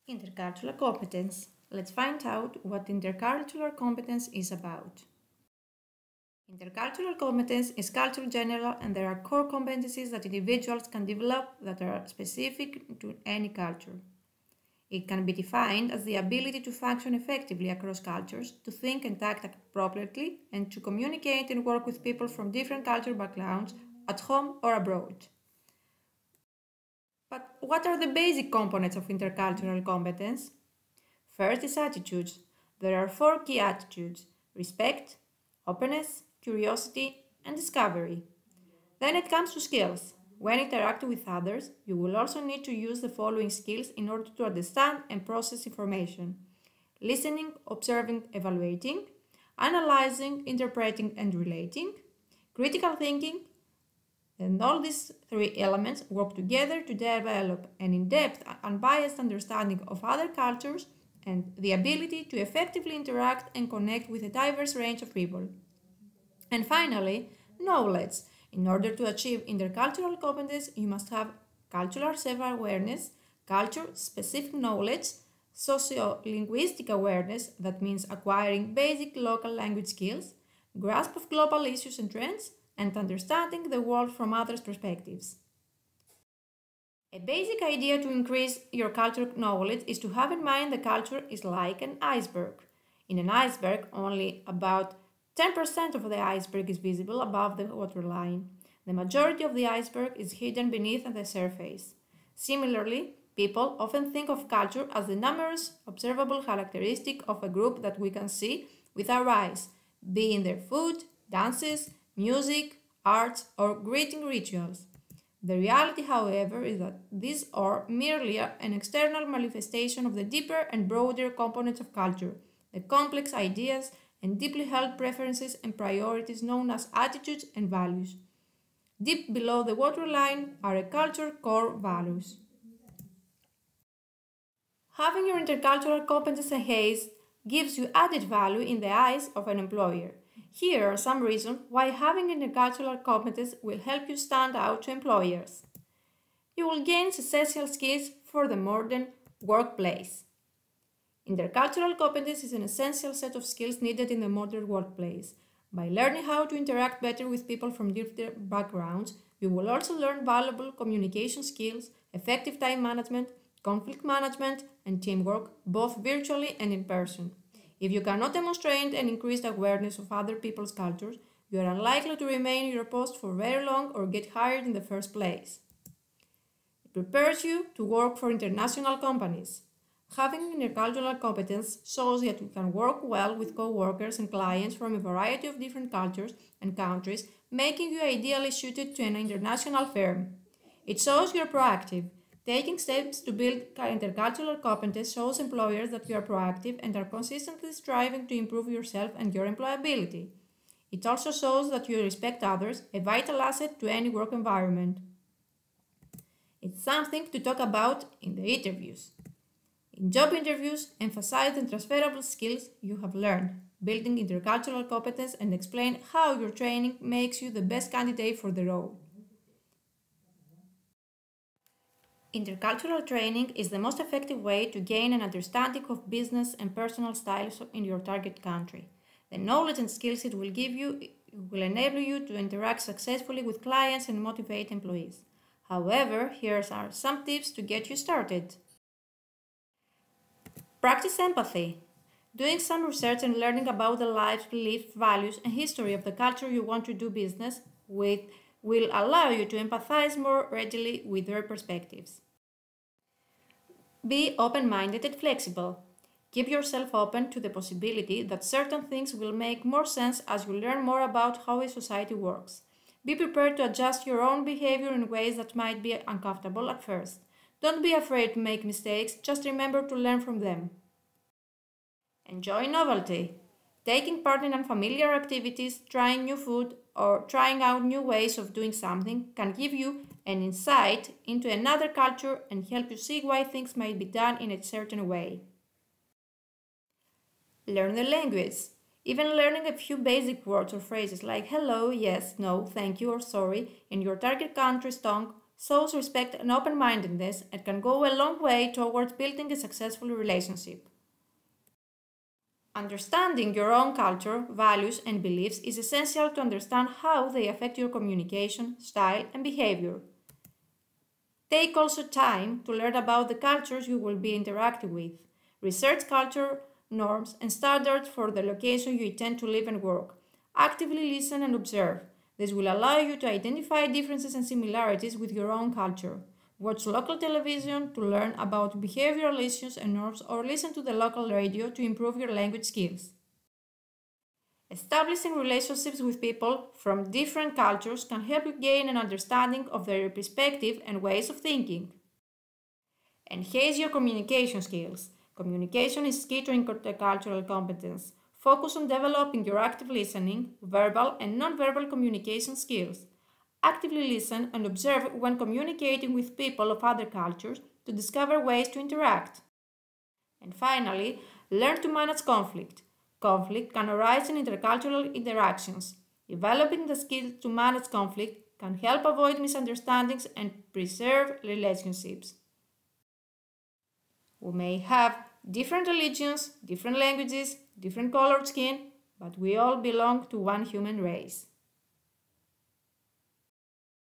Intercultural competence. Let's find out what intercultural competence is about. Intercultural competence is cultural general, and there are core competencies that individuals can develop that are specific to any culture. It can be defined as the ability to function effectively across cultures, to think and act appropriately, and to communicate and work with people from different cultural backgrounds at home or abroad. But what are the basic components of intercultural competence? First is attitudes. There are 4 key attitudes: respect, openness, curiosity, and discovery. Then it comes to skills. When interacting with others, you will also need to use the following skills in order to understand and process information: listening, observing, evaluating, analyzing, interpreting, and relating, critical thinking. And all these 3 elements work together to develop an in-depth, unbiased understanding of other cultures and the ability to effectively interact and connect with a diverse range of people. And finally, knowledge. In order to achieve intercultural competence, you must have cultural self-awareness, culture-specific knowledge, socio-linguistic awareness, that means acquiring basic local language skills, grasp of global issues and trends, and understanding the world from others' perspectives. A basic idea to increase your cultural knowledge is to have in mind the culture is like an iceberg. In an iceberg, only about 10% of the iceberg is visible above the waterline. The majority of the iceberg is hidden beneath the surface. Similarly, people often think of culture as the numerous observable characteristics of a group that we can see with our eyes, be in their food, dances, music, arts, or greeting rituals. The reality, however, is that these are merely an external manifestation of the deeper and broader components of culture, the complex ideas and deeply held preferences and priorities known as attitudes and values. Deep below the waterline are a culture's core values. Having your intercultural competence enhanced gives you added value in the eyes of an employer. Here are some reasons why having intercultural competence will help you stand out to employers. You will gain essential skills for the modern workplace. Intercultural competence is an essential set of skills needed in the modern workplace. By learning how to interact better with people from different backgrounds, you will also learn valuable communication skills, effective time management, conflict management, and teamwork, both virtually and in person. If you cannot demonstrate an increased awareness of other people's cultures, you are unlikely to remain in your post for very long or get hired in the first place. It prepares you to work for international companies. Having intercultural competence shows that you can work well with co-workers and clients from a variety of different cultures and countries, making you ideally suited to an international firm. It shows you're proactive. Taking steps to build intercultural competence shows employers that you are proactive and are consistently striving to improve yourself and your employability. It also shows that you respect others, a vital asset to any work environment. It's something to talk about in the interviews. In job interviews, emphasize the transferable skills you have learned, building intercultural competence, and explain how your training makes you the best candidate for the role. Intercultural training is the most effective way to gain an understanding of business and personal styles in your target country. The knowledge and skills it will give you will enable you to interact successfully with clients and motivate employees. However, here are some tips to get you started. Practice empathy. Doing some research and learning about the lives, beliefs, values, and history of the culture you want to do business with will allow you to empathize more readily with their perspectives. Be open-minded and flexible. Keep yourself open to the possibility that certain things will make more sense as you learn more about how a society works. Be prepared to adjust your own behavior in ways that might be uncomfortable at first. Don't be afraid to make mistakes, just remember to learn from them. Enjoy novelty. Taking part in unfamiliar activities, trying new food, or trying out new ways of doing something can give you an insight into another culture and help you see why things might be done in a certain way. Learn the language. Even learning a few basic words or phrases like hello, yes, no, thank you, or sorry in your target country's tongue shows respect and open-mindedness and can go a long way towards building a successful relationship. Understanding your own culture, values, and beliefs is essential to understand how they affect your communication, style, and behavior. Take also time to learn about the cultures you will be interacting with. Research culture, norms, and standards for the location you intend to live and work. Actively listen and observe. This will allow you to identify differences and similarities with your own culture. Watch local television to learn about behavioral issues and norms, or listen to the local radio to improve your language skills. Establishing relationships with people from different cultures can help you gain an understanding of their perspective and ways of thinking. Enhance your communication skills. Communication is key to intercultural competence. Focus on developing your active listening, verbal and non-verbal communication skills. Actively listen and observe when communicating with people of other cultures to discover ways to interact. And finally, learn to manage conflict. Conflict can arise in intercultural interactions. Developing the skills to manage conflict can help avoid misunderstandings and preserve relationships. We may have different religions, different languages, different colored skin, but we all belong to one human race.